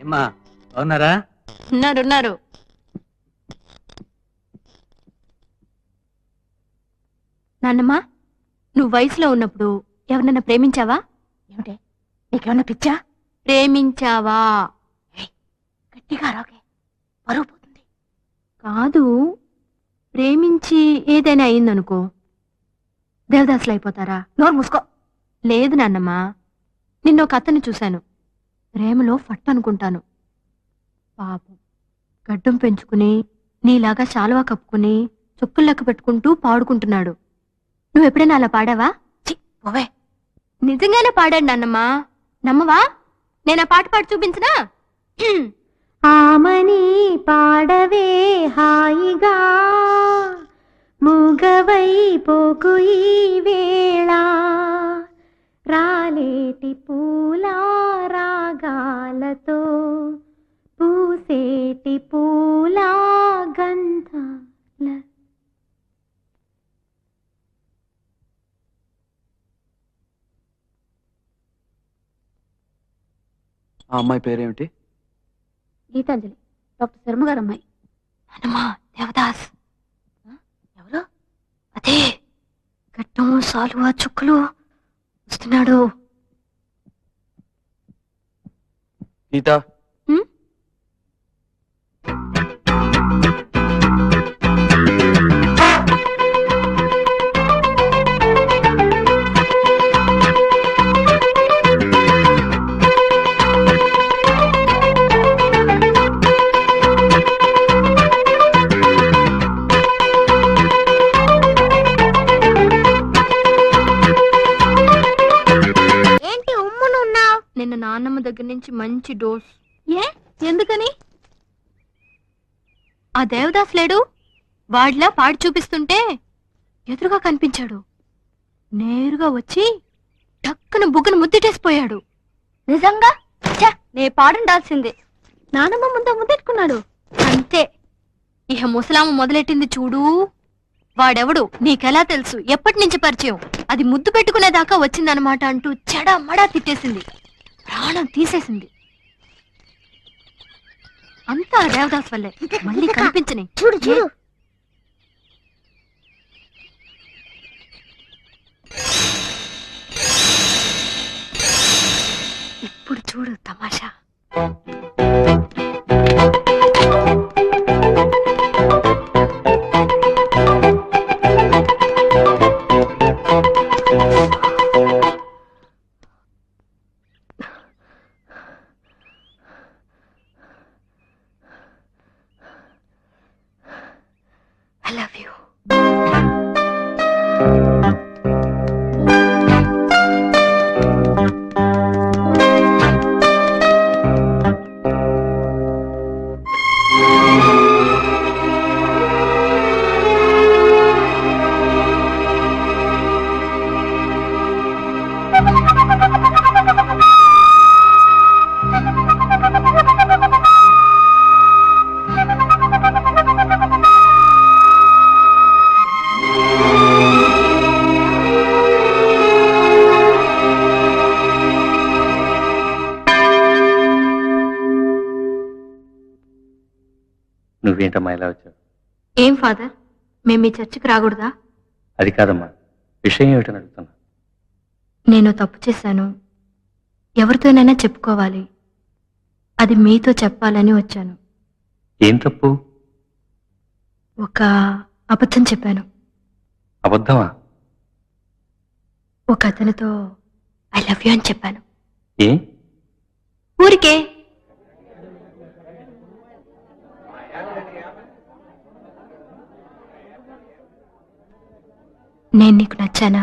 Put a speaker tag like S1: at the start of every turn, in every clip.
S1: ఏమ్మా బాగున్నారా?
S2: ఉన్నారు. నాన్నమ్మా, నువ్వు వయసులో ఉన్నప్పుడు ఎవరన్నా ప్రేమించావా?
S3: ఏమిటే నీకేమన్నా పిచ్చా?
S2: ప్రేమించావా?
S3: గట్టిగా రాకే, పరువు పోతుంది.
S2: కాదు, ప్రేమించి ఏదైనా అయిందనుకో దేవదాసులు అయిపోతారా?
S3: నోరు మూసుకో.
S2: లేదు నాన్నమ్మా, నిన్న ఒక అతన్ని చూశాను. ప్రేమలో ఫట్ అనుకుంటాను. పాపం గడ్డం పెంచుకుని నీలాగా శాలువా కప్పుకుని చుక్కలు లెక్క పెట్టుకుంటూ పాడుకుంటున్నాడు. నువ్వెప్పుడైనా అలా పాడావా?
S3: పోవే.
S2: నిజంగానే పాడాడు నాన్నమ్మా, నమ్మవా? నేను ఆ పాట పాడి చూపించనా? ఆమని పాడవే హాయిగా, మూగవై పోకు ఈ వేళ, రాలేటి పూల రాగాలతో పూసేటి పూల గంధాల.
S1: ఆ అమ్మాయి పేరేమిటి?
S3: గీతాంజలి, డాక్టర్ శర్మ గారు అమ్మాయి.
S2: నాన్నమ్మా, దేవదాస్.
S3: ఎవరు?
S2: అదే గడ్డం సాలువా చుక్కలు వస్తున్నాడు.
S1: గీత,
S2: నిన్న నాన్నమ్మ దగ్గర నుంచి మంచి డోస్. ఎందుకని? ఆ దేవదాస్ లేడు, వాడిలా పాడి చూపిస్తుంటే ఎదురుగా కనిపించాడు. నేరుగా వచ్చి టక్కున బుగ్గను ముద్దెట్టేసిపోయాడు.
S3: నిజంగా నే పాడుండాల్సిందే. నానమ్మ ముందు ముద్దెట్టుకున్నాడు
S2: అంతే. ఇహ ముసలామ మొదలెట్టింది చూడు. వాడెవడు నీకెలా తెలుసు, ఎప్పటి నుంచి పరిచయం, అది ముద్దు పెట్టుకునేదాకా వచ్చిందనమాట అంటూ చెడా మడా తిట్టేసింది, ప్రాణం తీసేసింది. అంతా దేవదాస్ వల్లే. మళ్ళీ కనిపించని.
S3: చూడు చూడు.
S2: ఇప్పుడు చూడు తమాషా. I love you.
S1: నువ్వేంటమ్మా ఇలా వచ్చావు?
S2: ఏం ఫాదర్, మేము మీ చర్చికి రాకూడదా?
S1: అది కాదమ్మా, విషయం ఏమిటని అడుగుతున్నా.
S2: నేను తప్పు చేశాను, ఎవరితోనైనా చెప్పుకోవాలి, అది మీతో చెప్పాలని వచ్చాను.
S1: ఏం తప్పు?
S2: ఒక అబద్ధం చెప్పాను.
S1: అబద్ధమా?
S2: ఒక అతనితో ఐ లవ్ యూ అని చెప్పాను.
S1: ఏ?
S2: ఊరికే. నేను నీకు నచ్చానా?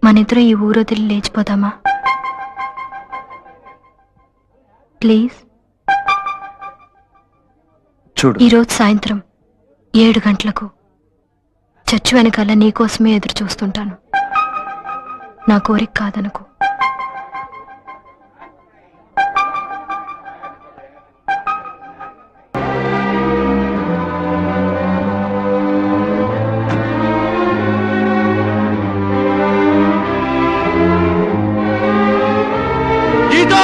S2: మనిద్దరం ఈ ఊరొదిలి లేచిపోదామా? ప్లీజ్.
S1: చూడు,
S2: ఈరోజు సాయంత్రం 7 గంటలకు చర్చి వెనకాల నీకోసమే ఎదురు చూస్తుంటాను. నా కోరిక కాదనుకో.
S1: గీతా!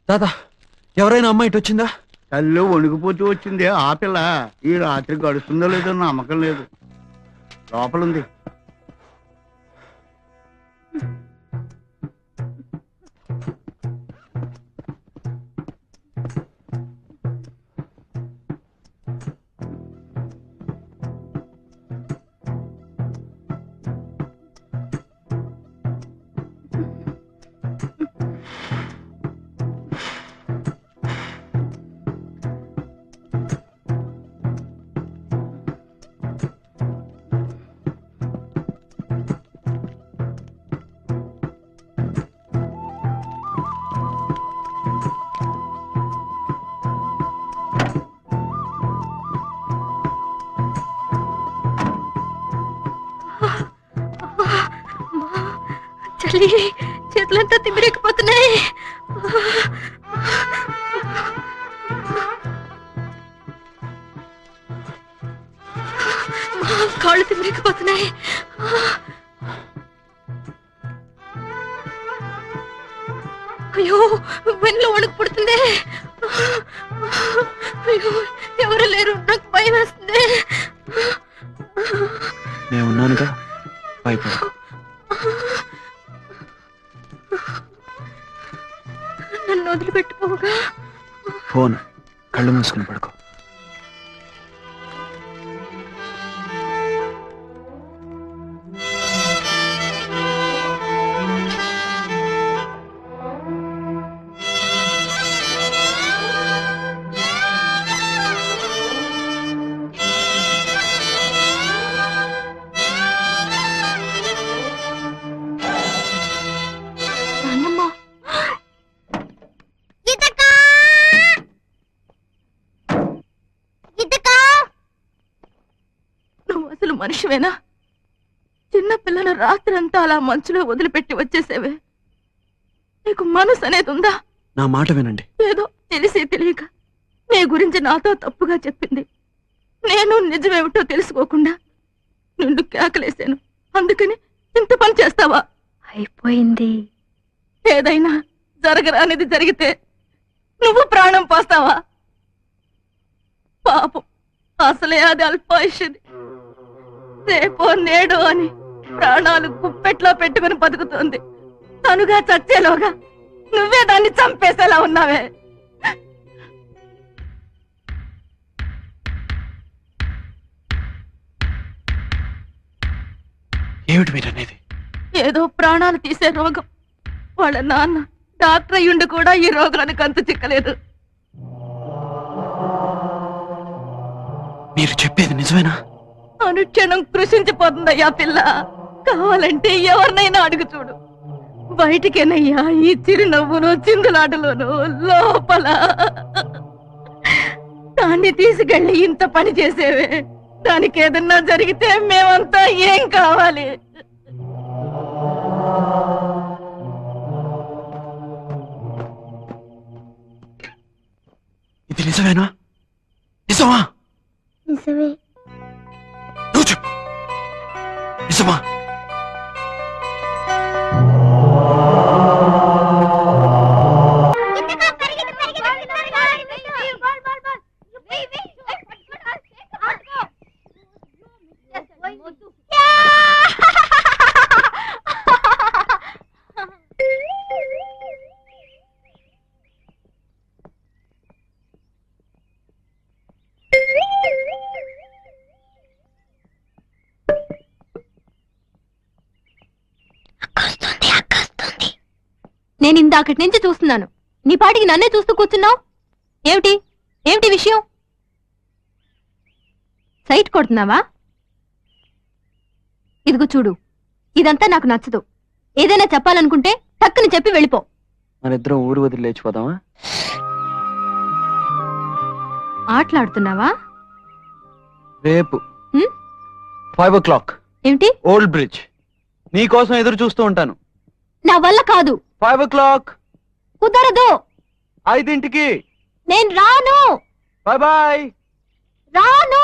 S4: దాదా ఎవరైనా అమ్మాయి ఇటు వచ్చిందా?
S5: కళ్ళు వణికిపోతూ వచ్చింది ఆ పిల్ల. ఈ రాత్రి గడుస్తుందో లేదో నమ్మకం లేదు. లోపలుంది.
S2: చలి, చేతులంతా తిమ్మిరెక్కిపోతున్నాయి. కాళ్ళు తిమ్మిరెక్కిపోతున్నాయి. అయ్యో, వెన్నులో వణుకు పుడుతుంది. అయ్యో, ఎవరు లేరు, నాకు భయం వేస్తుంది.
S4: నేనున్నానుగా, భయపడకు.
S2: నన్ను వదిలిపెట్టుకోగా.
S4: ఫోన్ కళ్ళు మూసుకుని పడుకో.
S2: మనిషివేనా? చిన్న పిల్లను రాత్రంతా అలా మంచులో వదిలిపెట్టి వచ్చేసేవే. నీకు మనసు అనేది ఉందా?
S4: నా మాట వినండి.
S2: ఏదో తెలిసి తెలియక నీ గురించి నాతో తప్పుగా చెప్పింది. నేను నిజమేమిటో తెలుసుకోకుండా నిన్ను కేకలేశాను. అందుకని ఇంత పని చేస్తావా? అయిపోయింది. ఏదైనా జరగరానిది జరిగితే నువ్వు ప్రాణం పోస్తావా? పాపం, అసలే అది అల్పాయుష్ది. రేపో నేడో అని ప్రాణాలు గుప్పెట్లో పెట్టుకుని బతుకుతుంది. తనుగా చచ్చేలోగా నువ్వే దాన్ని చంపేసేలా ఉన్నావే.
S4: ఏమిటి మీరనేది?
S2: ఏదో ప్రాణాలు తీసే రోగం. వాళ్ళ నాన్న డాక్టర్ అయ్యుండి కూడా ఈ రోగులను కంతు చిక్కలేదు.
S4: మీరు చెప్పేది నిజమేనా?
S2: అనుక్షణం కృషించిపోతుందయ్యా పిల్ల. కావాలంటే ఎవరినైనా అడుగు చూడు. బయటికేనయ్యా ఈ చిరునవ్వును చిందులాటలోను లోపల. దాన్ని తీసుకెళ్ళి ఇంత పని చేసేవే. దానికి ఏదన్నా జరిగితే మేమంతా ఏం కావాలి?
S4: ఇది నిజమేనా? నిజమా?
S3: నిజమే.
S4: నువ్వు చెప్పు, నిజమా?
S2: నేను ఇందాకటి నుంచి చూస్తున్నాను. నీ పాటికి నన్నే చూస్తూ కూర్చున్నావు. ఏమిటి ఏమిటి విషయం? సైట్ కొడుతున్నావా? ఇదిగో చూడు, ఇదంతా నాకు నచ్చదు. ఏదైనా చెప్పాలనుకుంటే టక్కుని చెప్పి వెళ్ళిపో.
S4: మన ఇద్దరం ఊరు వదిలి లేచిపోదామా?
S2: ఆటలాడుతున్నావా?
S4: రేపు
S2: హ్మ్?
S4: 5 o'clock
S2: ఏమిటి?
S4: Old bridge. నీ కోసం ఎదురు చూస్తూ ఉంటాను.
S2: నా వల్ల కాదు.
S4: 5 o'clock
S2: కుదరదు.
S4: 5ంటికి.
S2: నేను రాను.
S4: Bye bye.
S2: రాను.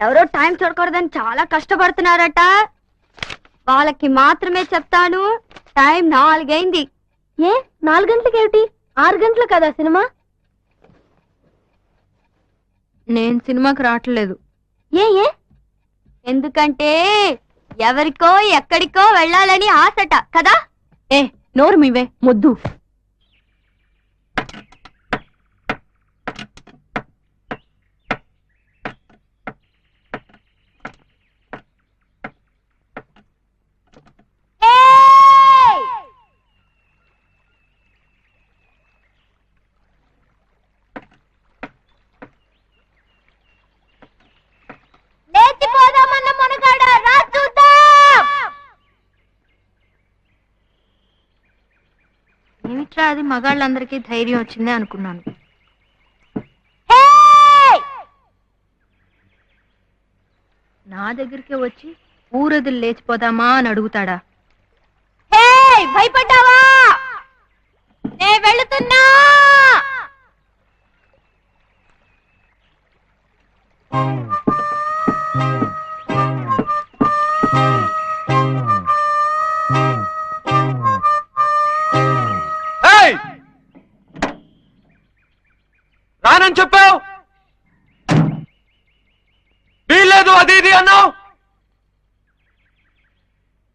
S2: ఎవరో టైం చూడకూడదని చాలా కష్టపడుతున్నారట. వాళ్ళకి మాత్రమే చెప్తాను, టైం 4 అయింది. ఏ 4 గంటలకి ఏమిటి? 6 గంటలు కదా సినిమా. నేను సినిమాకి రావట్లేదు. ఏ ఎందుకంటే ఎవరికో ఎక్కడికో వెళ్ళాలని ఆశట కదా. ఏ నోరు మీవే మొద్దు. ఏమిట్రా అది, మగాళ్ళందరికీ ధైర్యం వచ్చిందే అనుకున్నాను. నా దగ్గరికి వచ్చి ఊరదులు లేచిపోదామా అని అడుగుతాడా? భయపడ్డావా? నే వెళుతున్నా.
S4: రానని చెప్పావు, వీల్లేదు అది ఇది అన్నావు.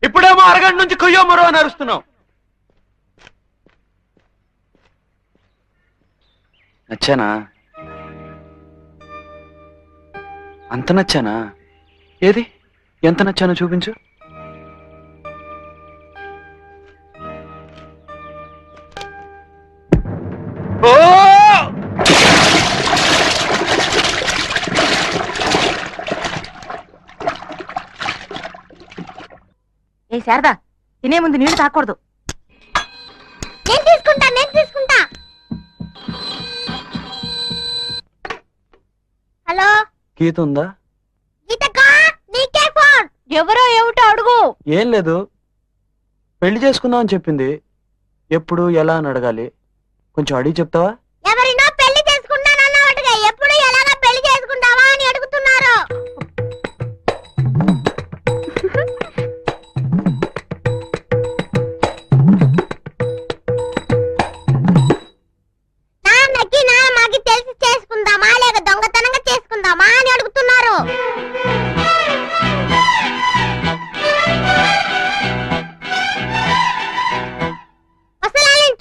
S4: ఇప్పుడేమో అరగంట నుంచి కొయ్యో మరో అని అరుస్తున్నావు. నచ్చానా? అంత నచ్చానా? ఏది ఎంత నచ్చానో చూపించు. ఓ
S2: ఏ శారదా, తినే ముందు నీళ్లు తాకూడదు. నేను తీసుకుంటా. హలో,
S4: గీత ఉందా?
S2: ఎవరో ఏమిటో అడుగు.
S4: ఏం లేదు, పెళ్లి చేసుకుందాం అని చెప్పింది. ఎప్పుడు ఎలా అని అడగాలి, కొంచెం అడిగి చెప్తావా?
S2: ఎవరినో పెళ్లి చేసుకుంటానన్నట్టుగా ఎప్పుడు ఎలాగా పెళ్లి చేసుకుంటావా అని అడుగుతున్నారు. మాకి తెలిసి చేసుకుందామా లేక దొంగతనంగా చేసుకుందామా అని అడుగుతున్నారు.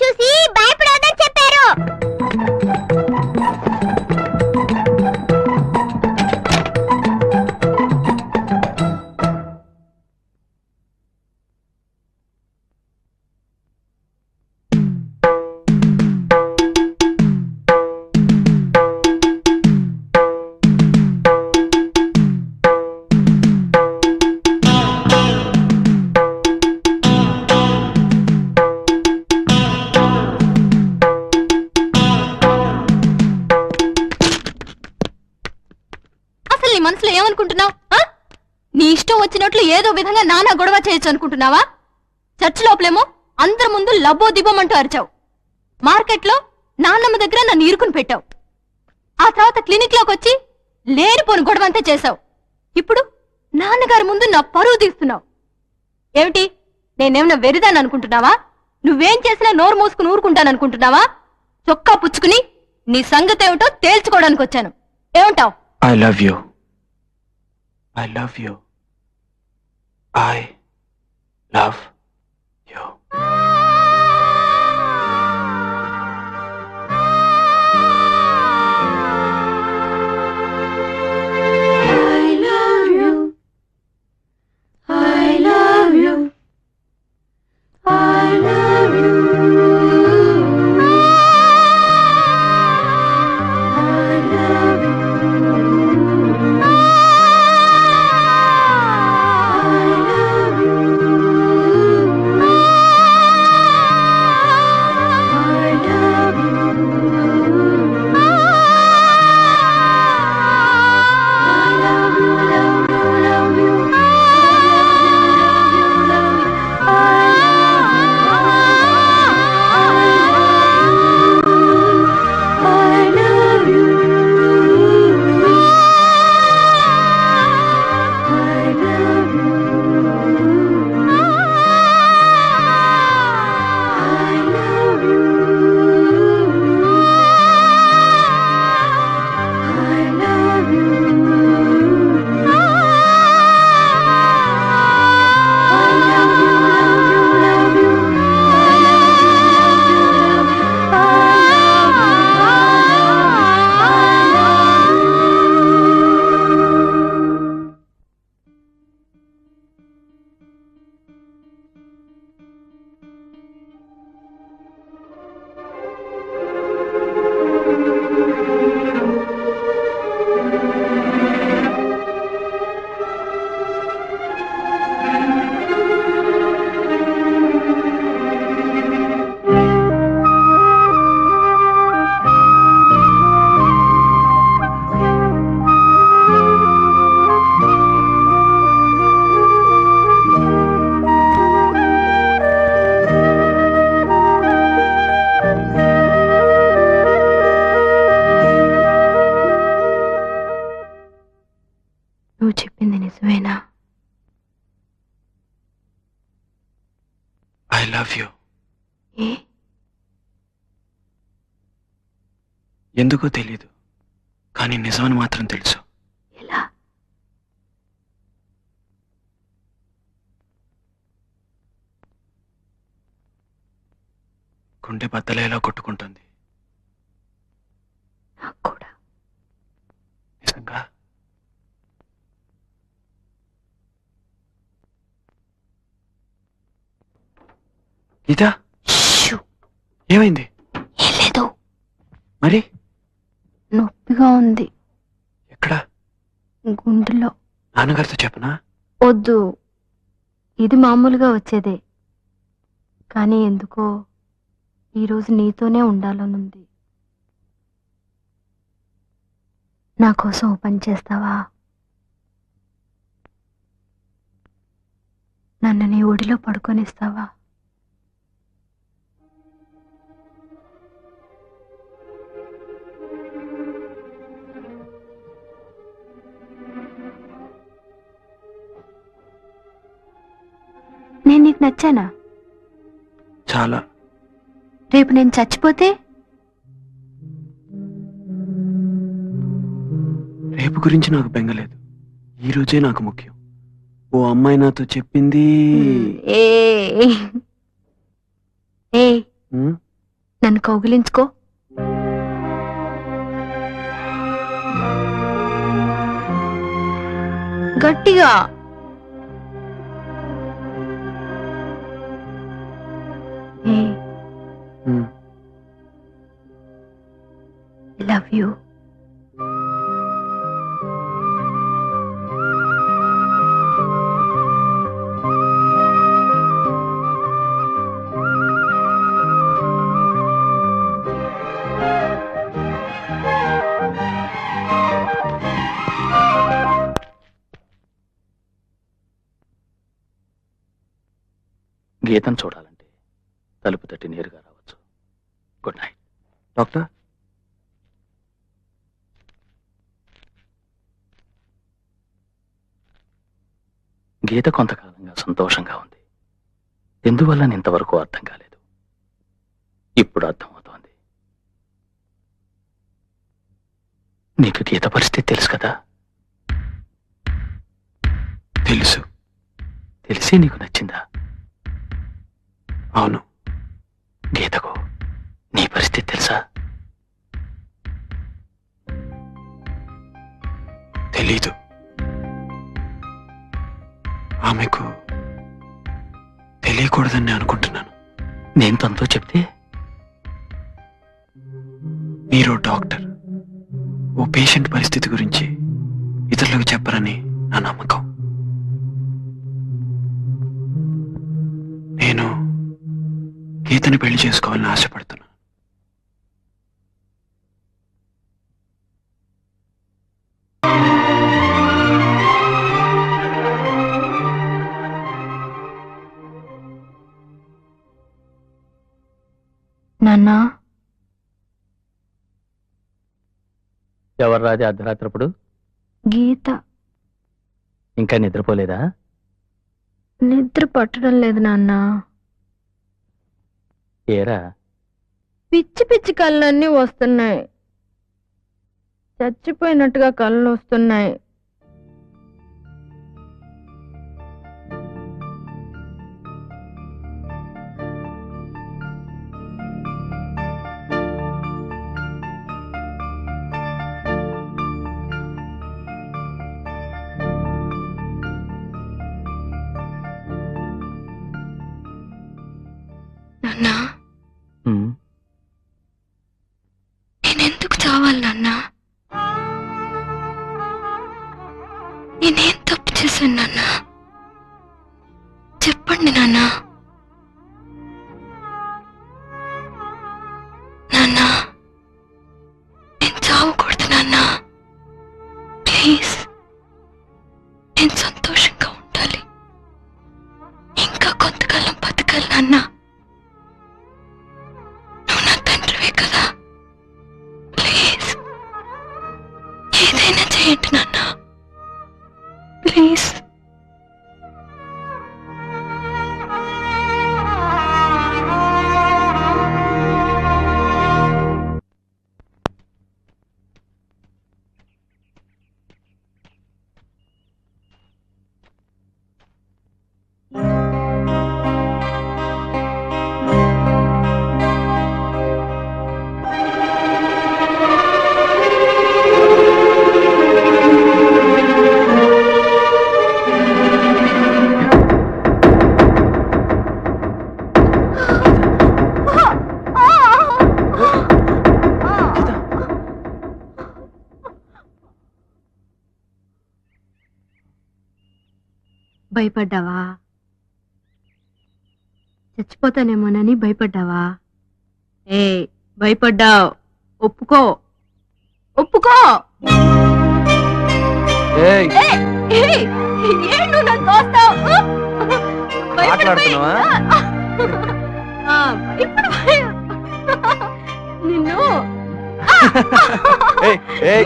S2: చూసి భయపడదని చెప్పారు. నీ మనసులో ఏమనుకుంటున్నావు? నీ ఇష్టం వచ్చినట్లు ఏదో విధంగా నానా గొడవ చేయొచ్చు అనుకుంటున్నావా? చర్చ్ లోపలేమో అందరి ముందు లబ్బో దిబ్బమంటూ అరిచావు. మార్కెట్లో నాన్నమ్మ దగ్గర నన్ను ఇరుకుని పెట్టావు. ఆ తర్వాత క్లినిక్ లోకి వచ్చి లేనిపోని గొడవ అంతా చేశావు. ఇప్పుడు నాన్నగారి ముందు నా పరువు తీస్తున్నావు. ఏమిటి, నేనేమన్నా వెరిదాన్ని అనుకుంటున్నావా? నువ్వేం చేసినా నోరు మూసుకుని ఊరుకుంటాననుకుంటున్నావా? చొక్కా పుచ్చుకుని నీ సంగతి ఏమిటో తేల్చుకోవడానికి వచ్చాను. ఏమంటావు?
S4: I love you. I love you. I love you. ఎందుకో తెలీదు, కానీ నిజమని మాత్రం తెలుసు.
S2: ఎలా?
S4: గుండె బద్దలేలా కొట్టుకుంటుంది.
S2: నాకు కూడా.
S4: నిజంగా? గీత,
S2: షూ!
S4: ఏమైంది?
S2: ఏం లేదు,
S4: మరి
S2: నొప్పిగా ఉంది
S4: ఎక్కడ?
S2: గుండెలో.
S4: నాన్నగారితో చెప్పనా?
S2: వద్దు, ఇది మామూలుగా వచ్చేదే, కానీ ఎందుకో ఈరోజు నీతోనే ఉండాలనుంది. నా కోసం ఓ పని చేస్తావా? నన్ను నీ ఒడిలో పడుకొనిస్తావా? నేను నీకు నచ్చానా?
S4: చాలా.
S2: రేపు నేను చచ్చిపోతే?
S4: రేపు గురించి నాకు బెంగలేదు, ఈ రోజే నాకు ముఖ్యం. ఓ అమ్మాయి నాతో చెప్పింది.
S2: ఏ ఏ
S4: ఉమ్,
S2: నన్ను కౌగిలించుకో. గట్టిగా. ఏ
S4: ఉమ్.
S2: Love you.
S1: గీతను చూడాలంటే తలుపు తట్టి నేరుగా రావచ్చు. Good night.
S4: డాక్టర్,
S1: గీత కొంతకాలంగా సంతోషంగా ఉంది. ఎందువల్ల ఇంతవరకు అర్థం కాలేదు. ఇప్పుడు అర్థమవుతోంది. నీకు గీత పరిస్థితి తెలుసు కదా?
S4: తెలుసు.
S1: తెలిసి నీకు నచ్చిందా?
S4: అవును.
S1: గీతకు నీ పరిస్థితి తెలుసా?
S4: తెలీదు. ఆమెకు తెలియకూడదని నేను అనుకుంటున్నాను.
S1: నేను తనతో చెప్తే?
S4: మీరు డాక్టర్, ఓ పేషెంట్ పరిస్థితి గురించి ఇతరులకు చెప్పరని నా నమ్మకం. నేను గీతని పెళ్లి చేసుకోవాలని ఆశపడుతున్నాను.
S2: నాన్నా,
S1: ఎవరు రాజా అర్ధరాత్రప్పుడు?
S2: గీత.
S1: ఇంకా నిద్రపోలేదా?
S2: నిద్ర పట్టడం లేదు నాన్నా.
S1: ఏరా?
S2: పిచ్చి పిచ్చి కళ్ళన్నీ వస్తున్నాయి. చచ్చిపోయినట్టుగా కళ్ళు వస్తున్నాయి. నాన్నా,
S1: ఉమ్,
S2: నేనెందుకు చావాలి నాన్నా? నేనేం తప్పు చేశాను నాన్నా? చెప్పండి నాన్నా. నాన్నా, నేను చావకూడదు నాన్నా. ప్లీజ్, నేను సంతోషంగా ఉండాలి. ఇంకా కొంతకాలం బతకాలి నాన్నా. నువ్వు నా తండ్రివే కదా. ప్లీజ్, ఏదైనా చేయండి నాన్నా. ప్లీజ్. భయపడ్డావా? చచ్చిపోతానేమోనని భయపడ్డావా? ఏ భయపడ్డావు, ఒప్పుకో ఒప్పుకో.
S4: ఏయ్, మాట్లాడుతున్నావా?
S2: నిన్ను
S4: ఏయ్, ఏయ్,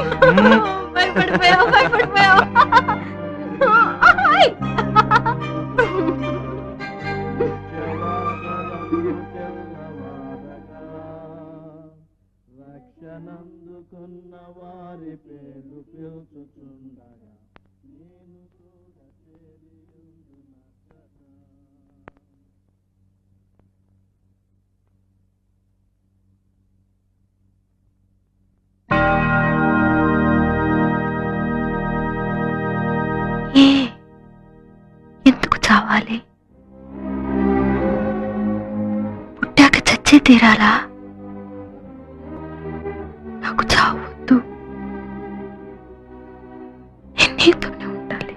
S2: భయపడిపోయావు భయపడిపోయావు. ఎందుకు చావాలి? పుట్టాక చచ్చే తీరాలా? నాకు చావద్దు, నేను నీతోనే ఉండాలి.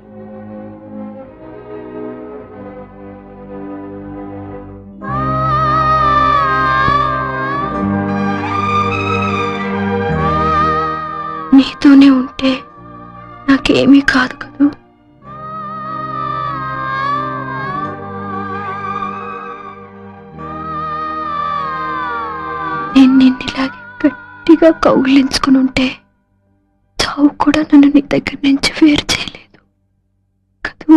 S2: నీతోనే ఉంటే నాకేమీ కాదు కదూ. నేను నిన్నిలాగే గట్టిగా కౌగిలించుకుని ఉంటే చావు కూడా నన్ను నీ దగ్గర నుంచి వేరు చేయలేదు కదూ.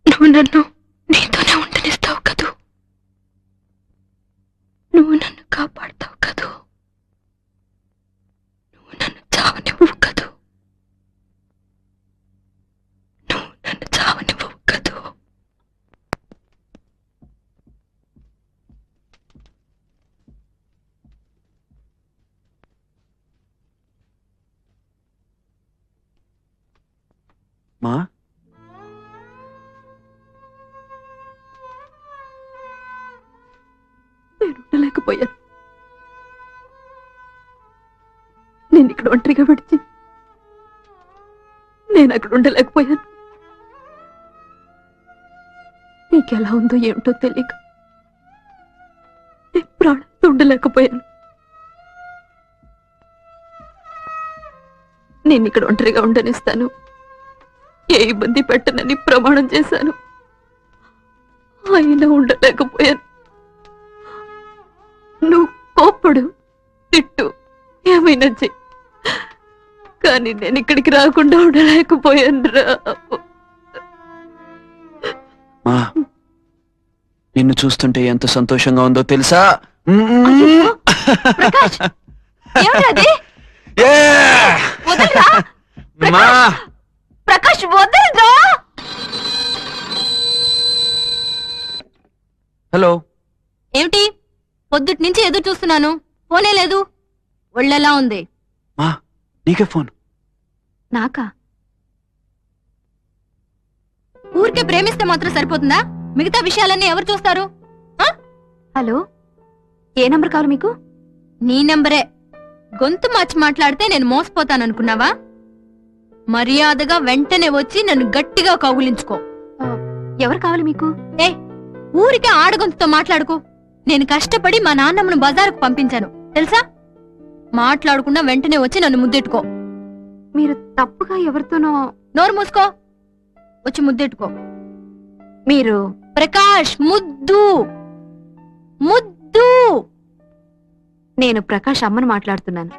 S2: నువ్వు నన్ను నీతోనే ఉండనిస్తావు కదూ. నువ్వు నన్ను కాపాడుతావు కదూ. నువ్వు నన్ను చావనివ్వవు కదూ. నువ్వు నన్ను చావనివ్వవు కదూ.
S4: మా
S2: నేను ఉండలేకపోయాను. నేను ఇక్కడ ఒంటరిగా విడిచి నేను అక్కడ ఉండలేకపోయాను. నీకెలా ఉందో ఏమిటో తెలియక నేను ప్రాణంతో ఉండలేకపోయాను. నేను ఇక్కడ ఒంటరిగా ఉండనిస్తాను, ఏ ఇబ్బంది పెట్టనని ప్రమాణం చేశాను. అయినా ఉండలేకపోయాను. నువ్వు కోప్పడు, తిట్టు, ఏమైనా చెయ్యి, కానీ నేను ఇక్కడికి రాకుండా ఉండలేకపోయాను రా.
S4: మా నిన్ను చూస్తుంటే ఎంత సంతోషంగా ఉందో తెలుసా?
S2: ప్రకాష్, ఏమిటది?
S4: ఏ!
S2: వదలరా?
S4: మా
S2: ప్రకాష్ వదలరా?
S4: హలో,
S2: ఏమిటి పొద్దుటి నుంచి ఎదురు చూస్తున్నాను, ఫోనే లేదు. ఒళ్ళెలా ఉంది?
S4: మా నీకే ఫోన్.
S2: నాకా? ఊరికే ప్రేమిస్తే మాత్రం సరిపోతుందా? మిగతా విషయాలన్నీ ఎవరు చూస్తారు? హలో, ఏ నంబర్ కావాలి మీకు? నీ నంబరే. గొంతు మార్చి మాట్లాడితే నేను మోసపోతాననుకున్నావా? మర్యాదగా వెంటనే వచ్చి నన్ను గట్టిగా కౌగులించుకో. ఎవరు కావాలి మీకు? ఏ ఊరికే ఆడగొంతుతో మాట్లాడుకో. నేను కష్టపడి మా నాన్నమ్మను బజారుకు పంపించాను తెలుసా? మాట్లాడకుండా వెంటనే వచ్చి నన్ను ముద్దెట్టుకో. మీరు తప్పుగా ఎవరితోనో. నోరు మూసుకో, వచ్చి ముద్దెట్టుకో. మీరు ప్రకాష్ ముద్దు ముద్దు. నేను ప్రకాష్ అమ్మను మాట్లాడుతున్నాను.